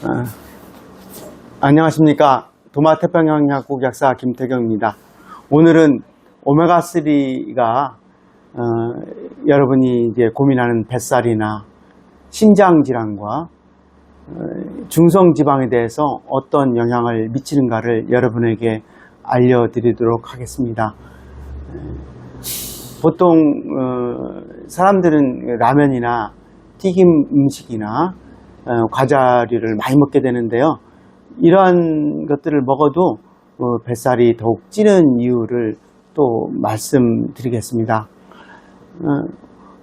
아, 안녕하십니까. 도마태평양약국 약사 김태경입니다. 오늘은 오메가3가 여러분이 이제 고민하는 뱃살이나 심장질환과 중성지방에 대해서 어떤 영향을 미치는가를 여러분에게 알려드리도록 하겠습니다. 보통 사람들은 라면이나 튀김 음식이나 과자류를 많이 먹게 되는데요. 이러한 것들을 먹어도 뱃살이 더욱 찌는 이유를 또 말씀드리겠습니다.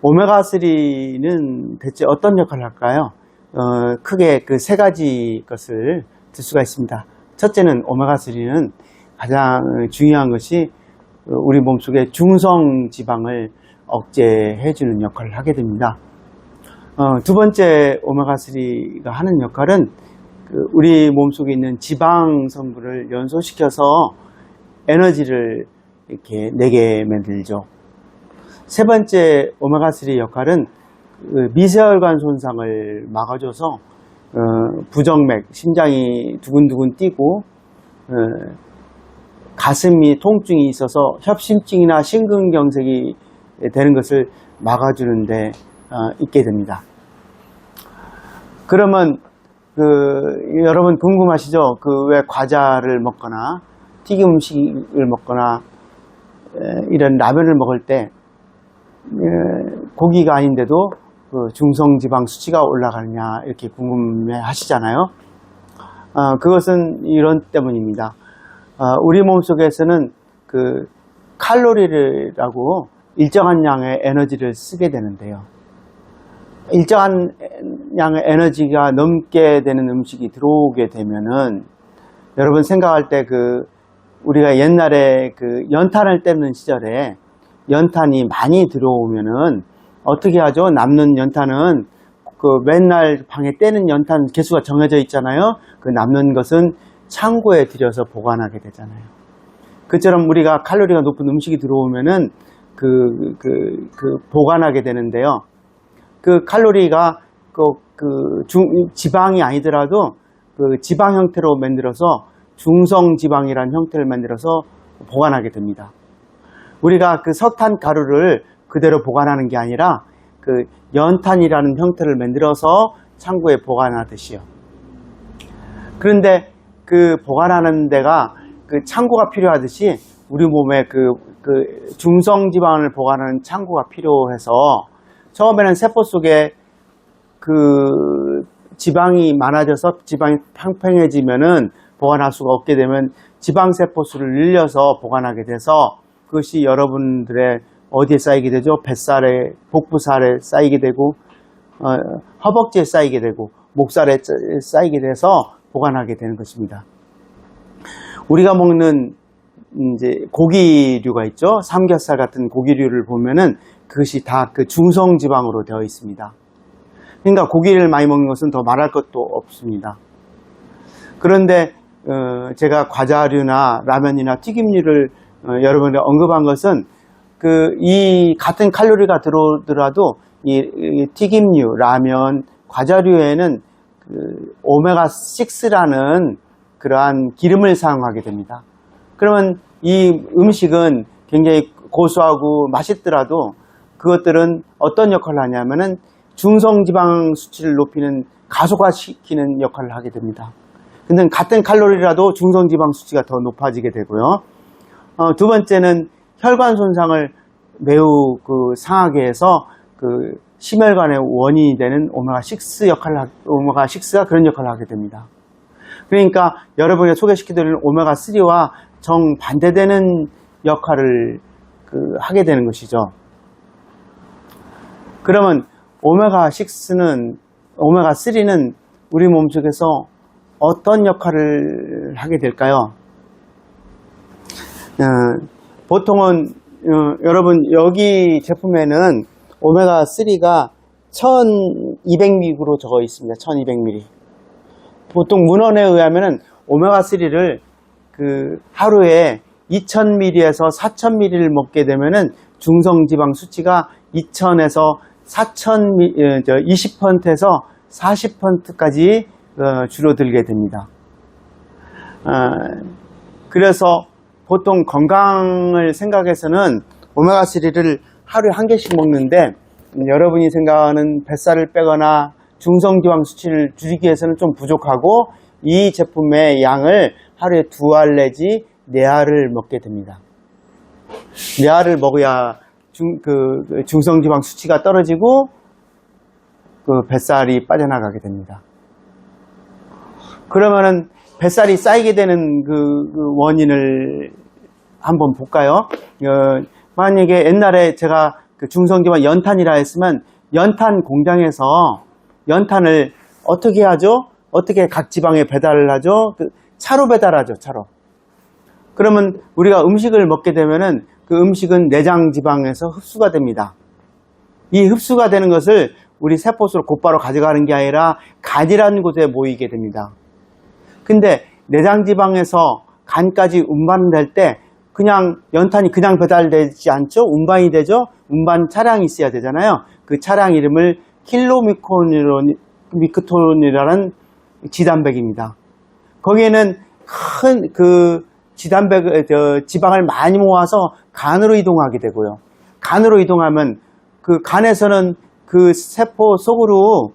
오메가3는 대체 어떤 역할을 할까요? 크게 그 세 가지 것을 들 수가 있습니다. 첫째는 오메가3는 가장 중요한 것이 우리 몸속의 중성지방을 억제해주는 역할을 하게 됩니다. 두 번째 오메가3가 하는 역할은 우리 몸속에 있는 지방 성분을 연소시켜서 에너지를 이렇게 내게 만들죠. 세 번째 오메가3 역할은 미세혈관 손상을 막아줘서 부정맥, 심장이 두근두근 뛰고 가슴이 통증이 있어서 협심증이나 심근경색이 되는 것을 막아주는 데 있게 됩니다. 그러면 여러분 궁금하시죠? 왜 과자를 먹거나 튀김 음식을 먹거나 이런 라면을 먹을 때 고기가 아닌데도 중성지방 수치가 올라가느냐 이렇게 궁금해 하시잖아요. 그것은 이런 때문입니다. 우리 몸속에서는 칼로리라고 일정한 양의 에너지를 쓰게 되는데요. 일정한 양의 에너지가 넘게 되는 음식이 들어오게 되면은 여러분 생각할 때 우리가 옛날에 연탄을 떼는 시절에 연탄이 많이 들어오면은 어떻게 하죠? 남는 연탄은 맨날 방에 떼는 연탄 개수가 정해져 있잖아요. 남는 것은 창고에 들여서 보관하게 되잖아요. 그처럼 우리가 칼로리가 높은 음식이 들어오면은 보관하게 되는데요. 칼로리가 지방이 아니더라도 지방 형태로 만들어서 중성지방이라는 형태를 만들어서 보관하게 됩니다. 우리가 석탄 가루를 그대로 보관하는 게 아니라 연탄이라는 형태를 만들어서 창고에 보관하듯이요. 그런데 보관하는 데가 창고가 필요하듯이 우리 몸에 중성지방을 보관하는 창고가 필요해서 처음에는 세포 속에 지방이 많아져서 지방이 팽팽해지면은 보관할 수가 없게 되면 지방세포 수를 늘려서 보관하게 돼서 그것이 여러분들의 어디에 쌓이게 되죠? 뱃살에, 복부살에 쌓이게 되고, 허벅지에 쌓이게 되고, 목살에 쌓이게 돼서 보관하게 되는 것입니다. 우리가 먹는 이제 고기류가 있죠? 삼겹살 같은 고기류를 보면은 그것이 다 중성지방으로 되어 있습니다. 그러니까 고기를 많이 먹는 것은 더 말할 것도 없습니다. 그런데 제가 과자류나 라면이나 튀김류를 여러분이 언급한 것은 이 같은 칼로리가 들어오더라도 이 튀김류, 라면, 과자류에는 오메가6라는 그러한 기름을 사용하게 됩니다. 그러면 이 음식은 굉장히 고소하고 맛있더라도 그것들은 어떤 역할을 하냐면은 중성지방 수치를 높이는 가속화시키는 역할을 하게 됩니다. 근데 같은 칼로리라도 중성지방 수치가 더 높아지게 되고요. 두 번째는 혈관 손상을 매우 상하게 해서 심혈관의 원인이 되는 오메가6가 그런 역할을 하게 됩니다. 그러니까 여러분이 소개시켜드리는 오메가3와 정반대되는 역할을 하게 되는 것이죠. 그러면 오메가3는 우리 몸속에서 어떤 역할을 하게 될까요? 보통은 여러분 여기 제품에는 오메가3가 1200mg로 적어 있습니다. 1200mg. 보통 문헌에 의하면은 오메가3를 하루에 2000mg에서 4000mg를 먹게 되면은 중성지방 수치가 2000에서 2000, 20%에서 40%까지 줄어들게 됩니다. 그래서 보통 건강을 생각해서는 오메가3를 하루에 한 개씩 먹는데 여러분이 생각하는 뱃살을 빼거나 중성지방 수치를 줄이기 위해서는 좀 부족하고 이 제품의 양을 하루에 2알 내지 4알을 먹게 됩니다. 4알을 먹어야 중성지방 수치가 떨어지고 뱃살이 빠져나가게 됩니다. 그러면은 뱃살이 쌓이게 되는 원인을 한번 볼까요? 만약에 옛날에 제가 중성지방 연탄이라 했으면 연탄 공장에서 연탄을 어떻게 하죠? 어떻게 각 지방에 배달을 하죠? 차로 배달하죠, 차로. 그러면 우리가 음식을 먹게 되면은 그 음식은 내장 지방에서 흡수가 됩니다. 이 흡수가 되는 것을 우리 세포수로 곧바로 가져가는 게 아니라 간이라는 곳에 모이게 됩니다. 근데 내장 지방에서 간까지 운반될 때 그냥 연탄이 그냥 배달되지 않죠? 운반이 되죠? 운반 차량이 있어야 되잖아요. 그 차량 이름을 킬로미크톤이라는 지단백입니다. 거기에는 큰 지방을 많이 모아서 간으로 이동하게 되고요. 간으로 이동하면 그 간에서는 그 세포 속으로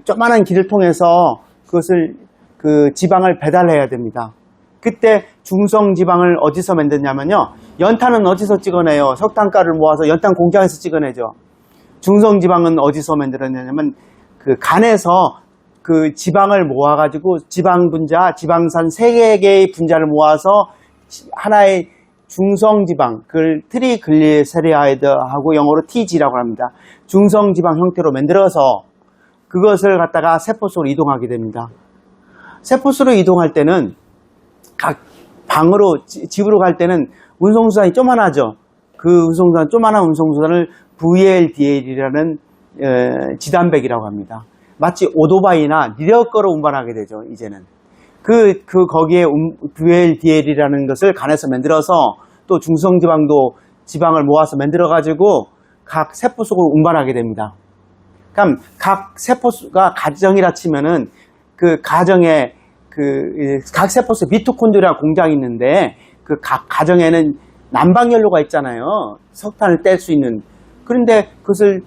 조그만한 길을 통해서 그것을 지방을 배달해야 됩니다. 그때 중성 지방을 어디서 만드냐면요. 연탄은 어디서 찍어내요? 석탄가루를 모아서 연탄 공장에서 찍어내죠. 중성 지방은 어디서 만들어내냐면 간에서 지방을 모아가지고 지방 분자, 지방산 3개의 분자를 모아서 하나의 중성지방, 그걸 트리글리세라이드하고 영어로 TG라고 합니다. 중성지방 형태로 만들어서 그것을 갖다가 세포 속으로 이동하게 됩니다. 세포 속으로 이동할 때는 각 방으로, 집으로 갈 때는 운송수단이 쪼만하죠. 쪼만한 운송수단을 VLDL이라는 지단백이라고 합니다. 마치 오토바이나 리어커로 운반하게 되죠, 이제는. 거기에 VLDL이라는 것을 간에서 만들어서 또 중성지방도 지방을 모아서 만들어가지고 각 세포 속으로 운반하게 됩니다. 그럼 각 세포가 가정이라 치면은 그 가정에 각 세포 속에 미토콘드리아 공장이 있는데 그 각 가정에는 난방연료가 있잖아요. 석탄을 뗄 수 있는. 그런데 그것을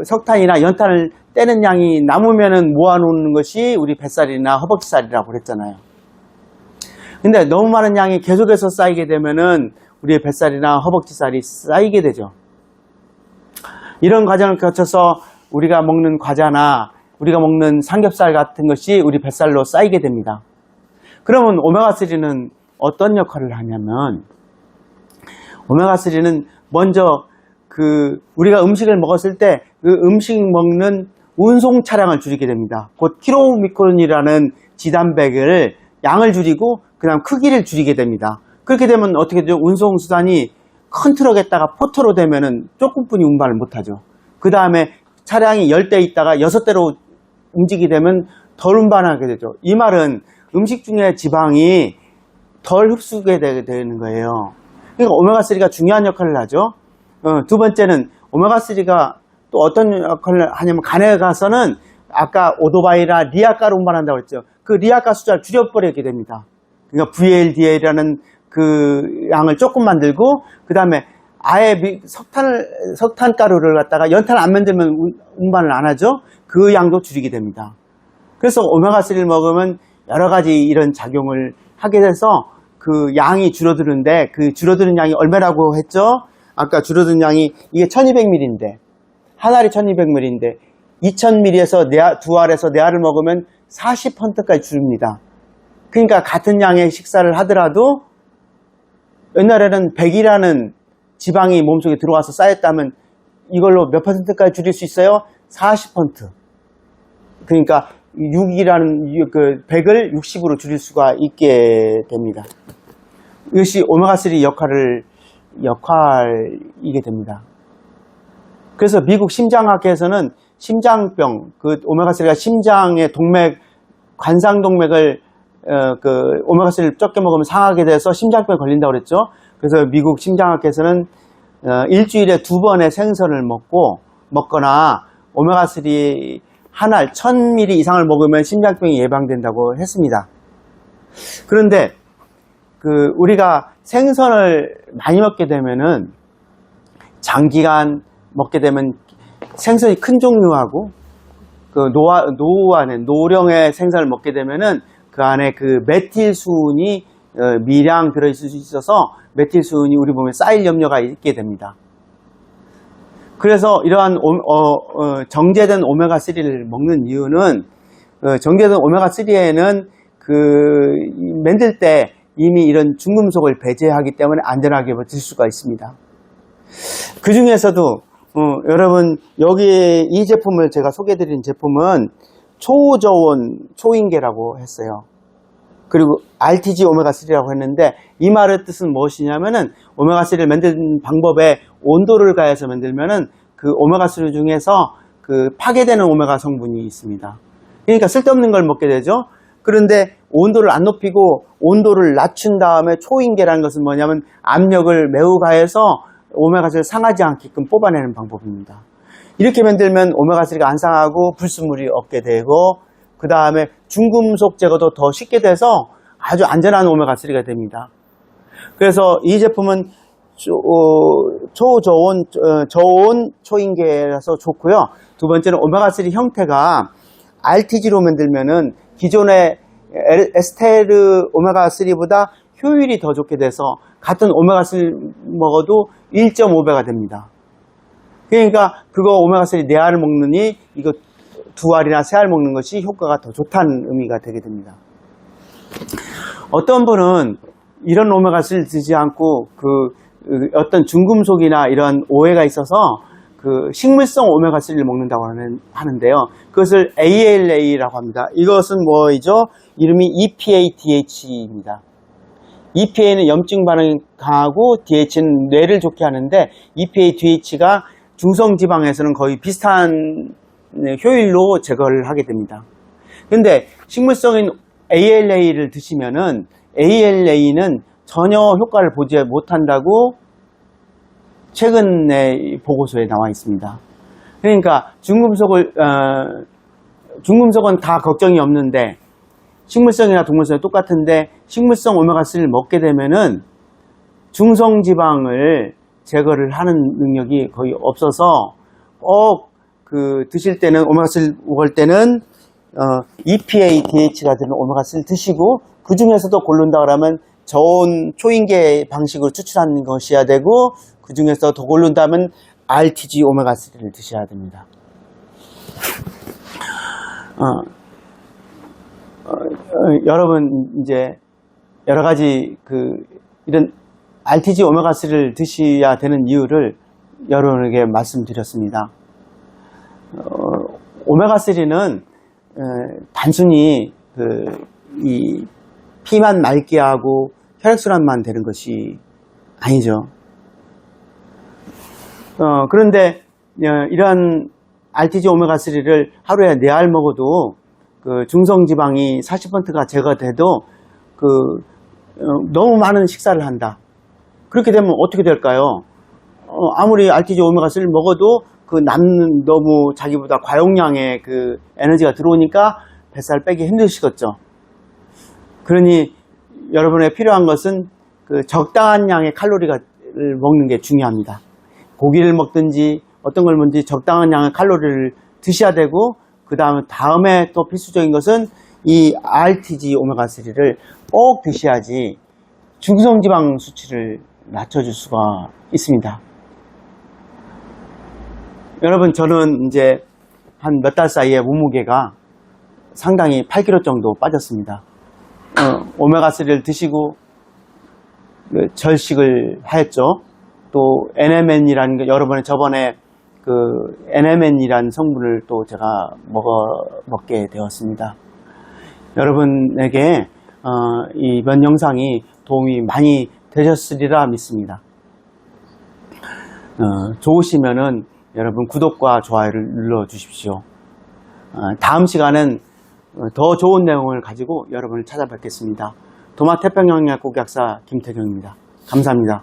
석탄이나 연탄을 떼는 양이 남으면은 모아놓는 것이 우리 뱃살이나 허벅지살이라고 그랬잖아요. 근데 너무 많은 양이 계속해서 쌓이게 되면은 우리의 뱃살이나 허벅지살이 쌓이게 되죠. 이런 과정을 거쳐서 우리가 먹는 과자나 우리가 먹는 삼겹살 같은 것이 우리 뱃살로 쌓이게 됩니다. 그러면 오메가3는 어떤 역할을 하냐면 오메가3는 먼저 우리가 음식을 먹었을 때 그 음식 먹는 운송 차량을 줄이게 됩니다. 곧 킬로미크론이라는 지단백을 양을 줄이고 그다음 크기를 줄이게 됩니다. 그렇게 되면 어떻게 되죠? 운송 수단이 큰 트럭에다가 포터로 되면은 조금뿐이 운반을 못하죠. 그 다음에 차량이 10대 있다가 6대로 움직이게 되면 덜 운반하게 되죠. 이 말은 음식 중에 지방이 덜 흡수게 되는 거예요. 그러니까 오메가3가 중요한 역할을 하죠. 두 번째는 오메가3가 또 어떤 역할을 하냐면 간에 가서는 아까 오토바이나 리아가를 운반한다고 했죠. 그 리아가 숫자를 줄여버리게 됩니다. 그러니까 VLDL이라는 그 양을 조금 만들고 그 다음에 아예 석탄가루를 갖다가 연탄을 안 만들면 운반을 안 하죠. 그 양도 줄이게 됩니다. 그래서 오메가3를 먹으면 여러 가지 이런 작용을 하게 돼서 그 양이 줄어드는데 그 줄어드는 양이 얼마라고 했죠? 아까 줄어든 양이 이게 1200ml인데 한 알이 1200ml인데 2000ml에서 2알에서 4알을 먹으면 40%까지 줄입니다. 그러니까 같은 양의 식사를 하더라도 옛날에는 100이라는 지방이 몸속에 들어와서 쌓였다면 이걸로 몇 %까지 줄일 수 있어요? 40%. 그러니까 6이라는 100을 60으로 줄일 수가 있게 됩니다. 이것이 오메가3 역할이게 됩니다. 그래서 미국 심장학회에서는 심장병, 오메가3가 심장의 관상동맥을 오메가3를 적게 먹으면 상하게 돼서 심장병에 걸린다고 그랬죠. 그래서 미국 심장학회에서는 일주일에 2번의 생선을 먹거나 오메가3 한 알 1000ml 이상을 먹으면 심장병이 예방된다고 했습니다. 그런데 우리가 생선을 많이 먹게 되면은 장기간 먹게 되면 생선이 큰 종류하고 노령의 생선을 먹게 되면은 그 안에 메틸수은이 미량 들어있을 수 있어서 메틸수은이 우리 몸에 쌓일 염려가 있게 됩니다. 그래서 이러한 정제된 오메가3를 먹는 이유는 정제된 오메가3에는 만들 때 이미 이런 중금속을 배제하기 때문에 안전하게 버틸 수가 있습니다. 그 중에서도 여러분 여기 이 제품을 제가 소개해드린 제품은 초저온 초인계라고 했어요. 그리고 RTG 오메가3라고 했는데 이 말의 뜻은 무엇이냐면은 오메가3를 만드는 방법에 온도를 가해서 만들면은 오메가3 중에서 파괴되는 오메가 성분이 있습니다. 그러니까 쓸데없는 걸 먹게 되죠. 그런데 온도를 안 높이고 온도를 낮춘 다음에 초인계라는 것은 뭐냐면 압력을 매우 가해서 오메가3를 상하지 않게끔 뽑아내는 방법입니다. 이렇게 만들면 오메가3가 안 상하고 불순물이 없게 되고 그 다음에 중금속 제거도 더 쉽게 돼서 아주 안전한 오메가3가 됩니다. 그래서 이 제품은 저온 초인계라서 좋고요. 두 번째는 오메가3 형태가 RTG로 만들면은 기존의 에스테르 오메가3보다 효율이 더 좋게 돼서 같은 오메가3 먹어도 1.5배가 됩니다. 그러니까 오메가3 4알을 먹느니 이거 2알이나 3알 먹는 것이 효과가 더 좋다는 의미가 되게 됩니다. 어떤 분은 이런 오메가3를 드지 않고 어떤 중금속이나 이런 오해가 있어서 식물성 오메가3를 먹는다고 하는데요. 그것을 ALA라고 합니다. 이것은 뭐이죠? 이름이 EPA-DH입니다. EPA는 염증 반응이 강하고 DH는 뇌를 좋게 하는데 EPA-DH가 중성지방에서는 거의 비슷한 효율로 제거를 하게 됩니다. 근데 식물성인 ALA를 드시면은 ALA는 전혀 효과를 보지 못한다고 최근에 보고서에 나와 있습니다. 그러니까 중금속은 다 걱정이 없는데 식물성이나 동물성이 똑같은데 식물성 오메가3를 먹게 되면은 중성지방을 제거를 하는 능력이 거의 없어서 꼭 드실 때는 오메가3를 먹을 때는 EPA, DH가 되는 오메가3를 드시고 그 중에서도 고른다 그러면 저온 초인계 방식으로 추출하는 것이어야 되고 그 중에서 더 고른다면 RTG 오메가3를 드셔야 됩니다. 여러분 이제 여러 가지 이런 RTG 오메가3를 드셔야 되는 이유를 여러분에게 말씀드렸습니다. 오메가3는 단순히 이 피만 맑게 하고 혈액순환만 되는 것이 아니죠. 그런데 이러한 RTG 오메가3를 하루에 4알 먹어도 중성지방이 40%가 제거돼도 너무 많은 식사를 한다. 그렇게 되면 어떻게 될까요? 아무리 RTG 오메가3를 먹어도 남는 너무 자기보다 과용량의 에너지가 들어오니까 뱃살 빼기 힘드시겠죠. 그러니 여러분의 필요한 것은 적당한 양의 칼로리를 먹는 게 중요합니다. 고기를 먹든지 어떤 걸 먹든지 적당한 양의 칼로리를 드셔야 되고 다음에 또 필수적인 것은 이 RTG 오메가3를 꼭 드셔야지 중성지방 수치를 낮춰줄 수가 있습니다. 여러분 저는 이제 한 몇 달 사이에 몸무게가 상당히 8kg 정도 빠졌습니다. 오메가3를 드시고 절식을 하였죠. 또 NMN이라는 여러분의 저번에 NMN이라는 성분을 또 제가 먹게 되었습니다. 여러분에게 이번 영상이 도움이 많이 되셨으리라 믿습니다. 좋으시면은 여러분 구독과 좋아요를 눌러 주십시오. 다음 시간은 더 좋은 내용을 가지고 여러분을 찾아뵙겠습니다. 도마태평양약 국약사 김태경입니다. 감사합니다.